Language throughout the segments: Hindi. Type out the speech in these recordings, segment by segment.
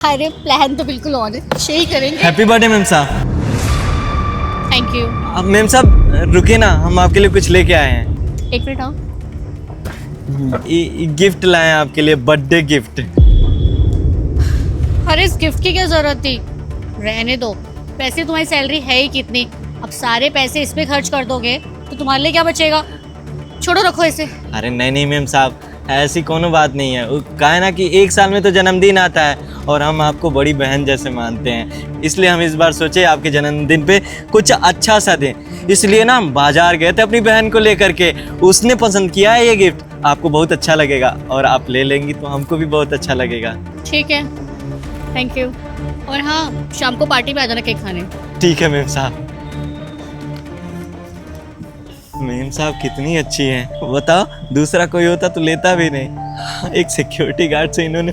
अरे प्लान तो बिल्कुल ऑन है, यही करेंगे। हैप्पी बर्थडे मैम साहब। Thank you. अब मैम साहब रुके ना, हम आपके लिए कुछ लेके आए हैं। एक मिनट आओ। गिफ्ट लाए हैं आपके लिए, बर्थडे गिफ्ट। अरे इस गिफ्ट की क्या जरूरत थी, रहने दो। पैसे तुम्हारी सैलरी है ही कितनी, अब सारे पैसे इस पे खर्च कर दोगे तो तुम्हारे लिए क्या बचेगा। छोड़ो, रखो इसे। अरे नहीं नहीं मैम साहब, ऐसी कोनो बात नहीं है। कहा है ना कि एक साल में तो जन्मदिन आता है और हम आपको बड़ी बहन जैसे मानते हैं, इसलिए हम इस बार सोचे आपके जन्मदिन पे कुछ अच्छा सा दें। इसलिए ना हम बाजार गए थे अपनी बहन को लेकर के, उसने पसंद किया है ये गिफ्ट। आपको बहुत अच्छा लगेगा और आप ले लेंगी तो हमको भी बहुत अच्छा लगेगा। ठीक है, थैंक यू। और हाँ, शाम को पार्टी में आ जाना केक खाने। ठीक है मैम साहब। मैम साहब कितनी अच्छी हैं, बताओ दूसरा कोई होता तो लेता भी नहीं। एक सिक्योरिटी गार्ड से इन्होंने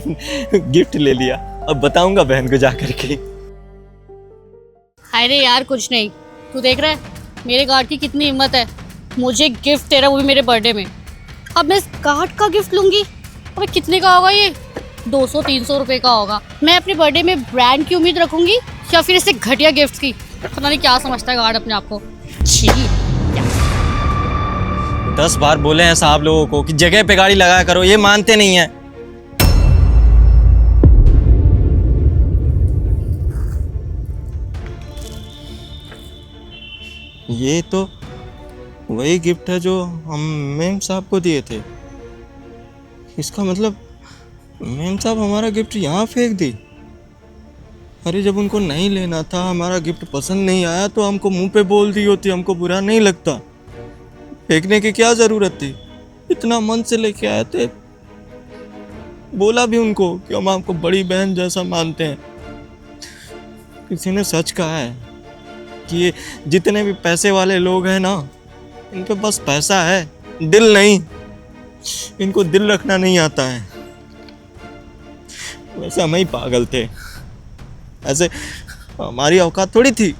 गिफ्ट ले लिया। अब बताऊंगा बहन को जाकर के। अरे यार कुछ नहीं, तू देख रहा है मेरे गार्ड की कितनी हिम्मत है, मुझे गिफ्ट दे रहा है, वो भी मेरे बर्थडे में। अब मैं इस गार्ड का गिफ्ट लूंगी, अबे कितने का होगा ये? 200-300 रुपए का होगा। मैं अपने बर्थडे में ब्रांड की उम्मीद रखूंगी या फिर इससे घटिया गिफ्ट की? पता नहीं क्या समझता है गार्ड अपने आप को। छी। 10 बार बोले हैं साहब लोगों को कि जगह पे गाड़ी लगाया करो, ये मानते नहीं है। ये तो वही गिफ्ट है जो हम मैम साहब को दिए थे। इसका मतलब मैम साहब हमारा गिफ्ट यहाँ फेंक दी। अरे जब उनको नहीं लेना था, हमारा गिफ्ट पसंद नहीं आया तो हमको मुंह पे बोल दी होती, हमको बुरा नहीं लगता। फेंकने की क्या जरूरत थी, इतना मन से लेके आए थे। बोला भी उनको कि हम आपको बड़ी बहन जैसा मानते हैं। किसी ने सच कहा है कि ये जितने भी पैसे वाले लोग हैं ना, इनके पास पैसा है, दिल नहीं। इनको दिल रखना नहीं आता है। वैसे हम ही पागल थे, ऐसे हमारी औकात थोड़ी थी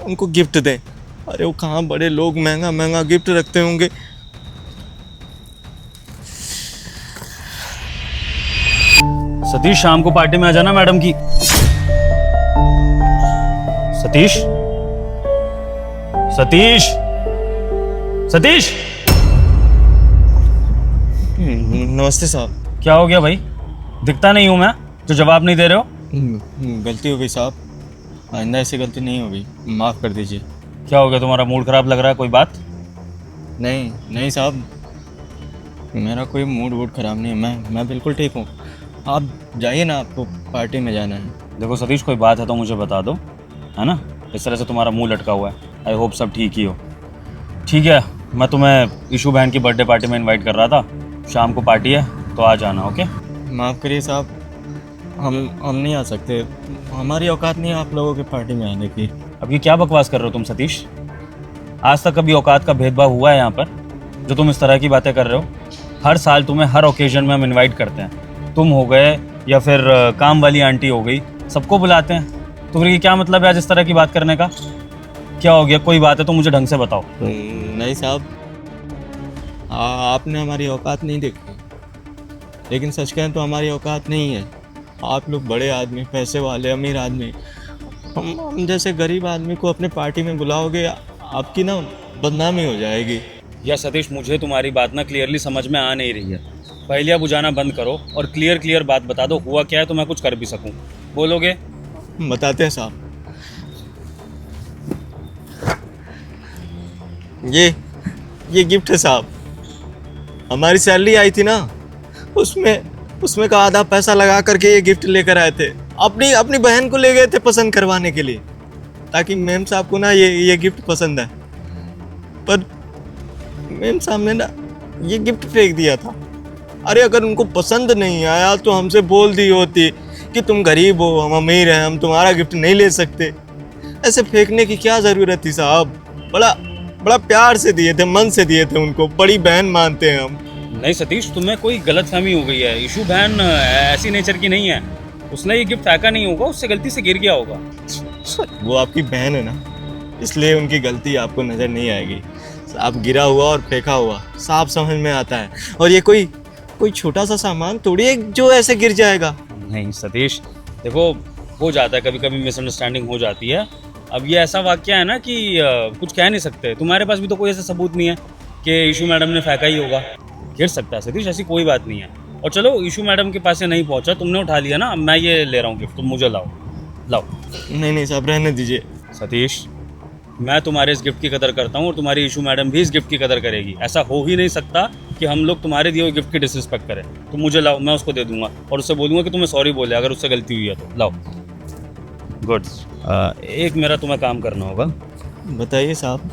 उनको गिफ्ट दें। अरे वो कहाँ बड़े लोग महंगा महंगा गिफ्ट रखते होंगे। सतीश शाम को पार्टी में आ जाना मैडम की। सतीश, सतीश, सतीश। नमस्ते साहब। क्या हो गया भाई, दिखता नहीं हूं मैं जो जवाब नहीं दे रहे हो? गलती हो गई साहब, आइंदा ऐसी गलती नहीं होगी, माफ़ कर दीजिए। क्या हो गया, तुम्हारा मूड खराब लग रहा है, कोई बात? नहीं नहीं साहब, मेरा कोई मूड वूड खराब नहीं है, मैं बिल्कुल ठीक हूँ। आप जाइए ना, आपको पार्टी में जाना है। देखो सतीश, कोई बात है तो मुझे बता दो, है ना? इस तरह से तुम्हारा मुंह लटका हुआ है। आई होप सब ठीक ही हो। ठीक है, मैं तुम्हें ईशू बहन की बर्थडे पार्टी में इनवाइट कर रहा था। शाम को पार्टी है तो आ जाना, ओके? माफ़ करिए साहब, हम नहीं आ सकते। हमारी औकात नहीं है आप लोगों की पार्टी में आने की। अब ये क्या बकवास कर रहे हो तुम सतीश? आज तक कभी औकात का भेदभाव हुआ है यहाँ पर, जो तुम इस तरह की बातें कर रहे हो? हर साल तुम्हें हर ओकेजन में हम इनवाइट करते हैं। तुम हो गए या फिर काम वाली आंटी हो गई, सबको बुलाते हैं। तो फिर ये क्या मतलब है आज इस तरह की बात करने का? क्या हो गया, कोई बात है तो मुझे ढंग से बताओ। नहीं साहब, आपने हमारी औकात नहीं देखी, लेकिन सच कहें तो हमारी औकात नहीं है। आप लोग बड़े आदमी, पैसे वाले, अमीर आदमी, हम जैसे गरीब आदमी को अपने पार्टी में बुलाओगे, आपकी ना बदनामी हो जाएगी। या सतीश, मुझे तुम्हारी बात ना क्लियरली समझ में आ नहीं रही है। पहले बुझाना बंद करो और क्लियर बात बता दो, हुआ क्या है तो मैं कुछ कर भी सकूं। बोलोगे? बताते हैं साहब। ये गिफ्ट है साहब। हमारी सैलरी आई थी ना, उसमें का आधा पैसा लगा करके ये गिफ्ट लेकर आए थे। अपनी बहन को ले गए थे पसंद करवाने के लिए, ताकि मैम साहब को ना ये गिफ्ट पसंद है। पर मैम साहब ने ना ये गिफ्ट फेंक दिया था। अरे अगर उनको पसंद नहीं आया तो हमसे बोल दी होती कि तुम गरीब हो, हम अमीर हैं, हम तुम्हारा गिफ्ट नहीं ले सकते। ऐसे फेंकने की क्या ज़रूरत थी साहब? बड़ा प्यार से दिए थे, मन से दिए थे उनको, बड़ी बहन मानते हैं हम। नहीं सतीश, तुम्हें कोई गलतफहमी हो गई है। ईशू बहन ऐसी नेचर की नहीं है। उसने ये गिफ्ट फेंका नहीं होगा, उससे गलती से गिर गया होगा। वो आपकी बहन है ना, इसलिए उनकी गलती आपको नज़र नहीं आएगी। आप गिरा हुआ और फेंका हुआ साफ समझ में आता है। और ये कोई छोटा सा सामान थोड़ी है जो ऐसे गिर जाएगा। नहीं सतीश, देखो हो जाता है, कभी कभी मिसअंडरस्टैंडिंग हो जाती है। अब ये ऐसा वाक्य है ना कि कुछ कह नहीं सकते। तुम्हारे पास भी तो कोई ऐसा सबूत नहीं है कि ईशू मैडम ने फेंका ही होगा। गिर सकता है सतीश, ऐसी कोई बात नहीं है। और चलो ईशू मैडम के पास से नहीं पहुंचा, तुमने उठा लिया ना, अब मैं ये ले रहा हूँ गिफ्ट, तुम मुझे लाओ। लाओ नहीं साहब, रहने दीजिए। सतीश, मैं तुम्हारे इस गिफ्ट की कदर करता हूँ और तुम्हारी ईशू मैडम भी इस गिफ्ट की कदर करेगी। ऐसा हो ही नहीं सकता कि हम लोग तुम्हारे दिए हुए गिफ्ट की डिसरिस्पेक्ट करें। तुम मुझे लाओ, मैं उसको दे दूंगा और उससे बोलूँगा कि तुम्हें सॉरी बोले अगर उससे गलती हुई है तो। लाओ। गुड। एक मेरा तुम्हें काम करना होगा। बताइए साहब।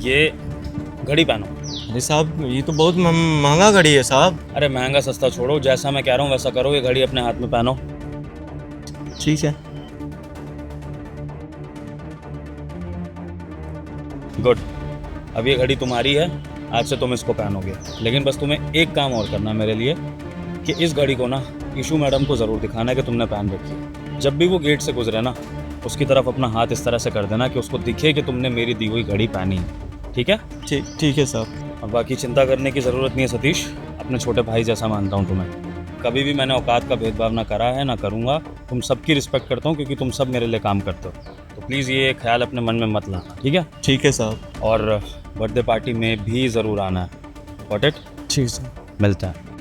ये घड़ी पहनो। अरे साहब, ये तो बहुत महंगा घड़ी है साहब। अरे महंगा सस्ता छोड़ो, जैसा मैं कह रहा हूँ वैसा करो। ये घड़ी अपने हाथ में पहनो। ठीक है। गुड। अब ये घड़ी तुम्हारी है, आज से तुम इसको पहनोगे। लेकिन बस तुम्हें एक काम और करना है मेरे लिए, कि इस घड़ी को ना ईशू मैडम को ज़रूर दिखाना है कि तुमने पहन रखी है। जब भी वो गेट से गुजरे ना, उसकी तरफ अपना हाथ इस तरह से कर देना कि उसको दिखे कि तुमने मेरी दी हुई घड़ी पहनी है। ठीक है? ठीक है साहब। अब बाकी चिंता करने की ज़रूरत नहीं है सतीश, अपने छोटे भाई जैसा मानता हूँ तुम्हें। कभी भी मैंने औकात का भेदभाव ना करा है ना करूँगा। तुम सबकी रिस्पेक्ट करता हूँ क्योंकि तुम सब मेरे लिए काम करते हो। तो प्लीज़ ये ख्याल अपने मन में मत लाना, ठीक है? ठीक है साहब। और बर्थडे पार्टी में भी ज़रूर आना है। Got it? ठीक सर। मिलता है।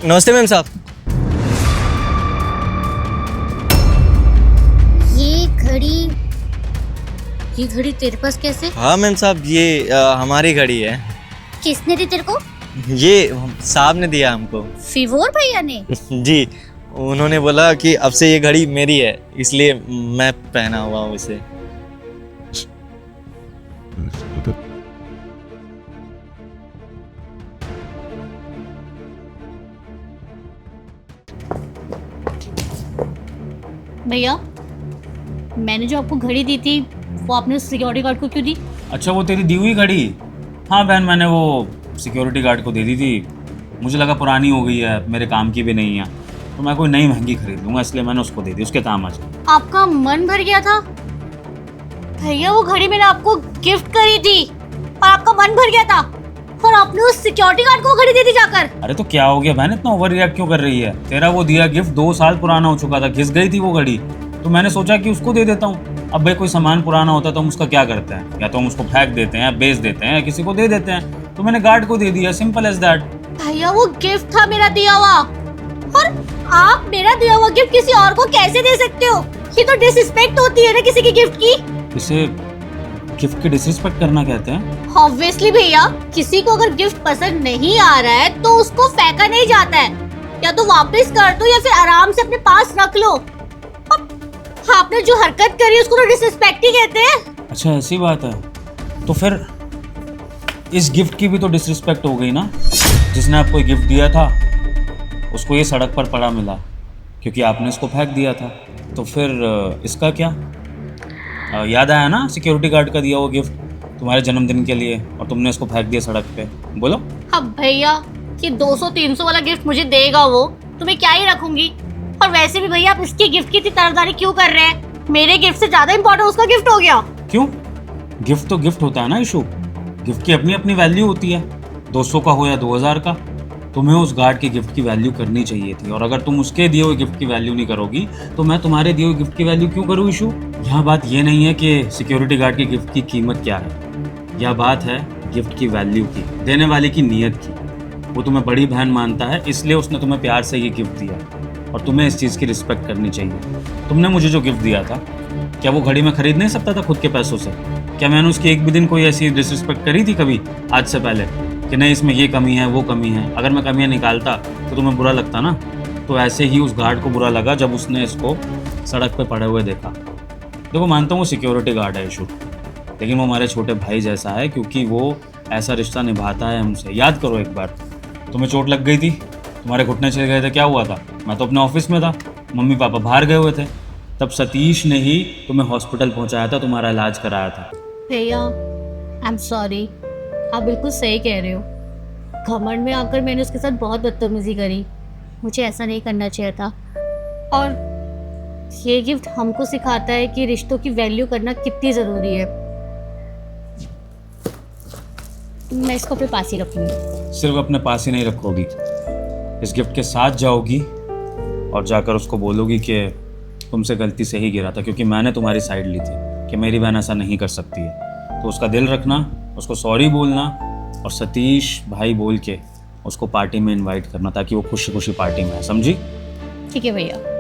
नमस्ते मैम साहब। ये घड़ी तेरे पास कैसे? हाँ मैम साहब, ये हमारी घड़ी है। किसने दी तेरे को? ये साहब ने दिया हमको। फिवोर भैया ने? जी, उन्होंने बोला कि अब से ये घड़ी मेरी है, इसलिए मैं पहना हुआ हूँ इसे। भैया, मैंने जो आपको घड़ी दी थी वो आपने सिक्योरिटी गार्ड को क्यों दी? अच्छा, वो तेरी दी हुई घड़ी? हाँ बहन, मैंने वो सिक्योरिटी गार्ड को दे दी थी। मुझे लगा पुरानी हो गई है, मेरे काम की भी नहीं है, तो मैं कोई नई महंगी खरीद लूँगा, इसलिए मैंने उसको दे दी, उसके काम आ जाए। आपका मन भर गया था? भैया, वो घड़ी मैंने आपको गिफ्ट करी थी और आपका मन भर गया था और आपने उस सिक्योरिटी गार्ड को घड़ी दे दी जाकर। अरे तो क्या हो गया बहन, इतना ओवर रिएक्ट क्यों कर रही है? तेरा वो दिया गिफ्ट 2 साल पुराना हो चुका था, घिस गई थी वो घड़ी, तो मैंने सोचा कि उसको दे देता हूँ। अब भाई कोई सामान पुराना होता है तो हम उसका क्या करते हैं, या तो हम उसको फेंक देते हैं, बेच देते हैं, या किसी को दे देते हैं। तो मैंने गार्ड को दे दिया, सिंपल एज दैट। भैया, वो गिफ्ट था मेरा दिया हुआ, और आप मेरा दिया हुआ गिफ्ट किसी और को कैसे दे सकते हो? ये तो डिसरिस्पेक्ट होती है ना किसी की गिफ्ट की। इसे गिफ्ट की डिसरिस्पेक्ट करना कहते हैं? ऑब्वियसली भैया, किसी को अगर गिफ्ट पसंद नहीं आ रहा है तो उसको फेंका नहीं जाता है, या तो वापस कर दो या फिर आराम से अपने पास रख लो। आपने जो हरकत करी उसको तो डिसरिस्पेक्ट ही कहते हैं। अच्छा ऐसी बात है, तो फिर इस गिफ्ट की भी तो डिसरिस्पेक्ट हो गई ना। जिसने आपको गिफ्ट दिया था उसको ये सड़क पर पड़ा मिला क्योंकि आपने इसको फेंक दिया था, तो फिर इसका क्या? याद आया ना सिक्योरिटी गार्ड का दिया वो गिफ्ट तुम्हारे जन्मदिन के लिए, और तुमने इसको फेंक दिया सड़क पे। बोलो। अब भैया, ये 200-300 वाला गिफ्ट मुझे देगा वो, तो मैं क्या ही रखूंगी। और वैसे भी भैया, आप इसकी गिफ्ट की इतनी तरफदारी क्यों कर रहे हैं? मेरे गिफ्ट से ज्यादा इम्पोर्टेंट उसका गिफ्ट हो गया। क्यों? गिफ्ट तो गिफ्ट होता है ना इशू, गिफ्ट की अपनी अपनी वैल्यू होती है, 200 का हो या 2000 का। तुम्हें उस गार्ड की गिफ्ट की वैल्यू करनी चाहिए थी, और अगर तुम उसके दिए हुए गिफ्ट की वैल्यू नहीं करोगी तो मैं तुम्हारे दिए हुए गिफ्ट की वैल्यू क्यों करूँ इशू? यहाँ बात ये नहीं है कि सिक्योरिटी गार्ड की गिफ्ट की कीमत क्या है, यह बात है गिफ्ट की वैल्यू की, देने वाले की नीयत की। वो तुम्हें बड़ी बहन मानता है, इसलिए उसने तुम्हें प्यार से ये गिफ्ट दिया, और तुम्हें इस चीज़ की रिस्पेक्ट करनी चाहिए। तुमने मुझे जो गिफ्ट दिया था, क्या वो घड़ी मैं खरीद नहीं सकता था खुद के पैसों से? क्या मैंने उसकी एक भी दिन कोई ऐसी डिसरिस्पेक्ट करी थी कभी आज से पहले कि नहीं इसमें ये कमी है वो कमी है? अगर मैं कमियां निकालता तो तुम्हें बुरा लगता ना। तो ऐसे ही उस गार्ड को बुरा लगा जब उसने इसको सड़क पे पड़े हुए देखा। देखो, मानता हूँ वो सिक्योरिटी गार्ड है इशू, लेकिन वो हमारे छोटे भाई जैसा है क्योंकि वो ऐसा रिश्ता निभाता है हमसे। याद करो, एक बार तुम्हें चोट लग गई थी, तुम्हारे घुटने चले गए थे, क्या हुआ था? मैं तो अपने ऑफिस में था, मम्मी पापा बाहर गए हुए थे, तब सतीश ने ही तुम्हें हॉस्पिटल पहुंचाया था, तुम्हारा इलाज कराया था। भैया, आई एम सॉरी, आप बिल्कुल सही कह रहे हो। घमंड में आकर मैंने उसके साथ बहुत बदतमीजी करी, मुझे ऐसा नहीं करना चाहिए था। और ये गिफ्ट हमको सिखाता है कि रिश्तों की वैल्यू करना कितनी ज़रूरी है। मैं इसको अपने पास ही रखूंगी। सिर्फ अपने पास ही नहीं रखोगी, इस गिफ्ट के साथ जाओगी और जाकर उसको बोलोगी कि तुमसे गलती से ही गिरा था, क्योंकि मैंने तुम्हारी साइड ली थी कि मेरी बहन ऐसा नहीं कर सकती है। तो उसका दिल रखना, उसको सॉरी बोलना और सतीश भाई बोल के उसको पार्टी में इनवाइट करना, ताकि वो खुशी खुशी पार्टी में है, समझी? ठीक है भैया।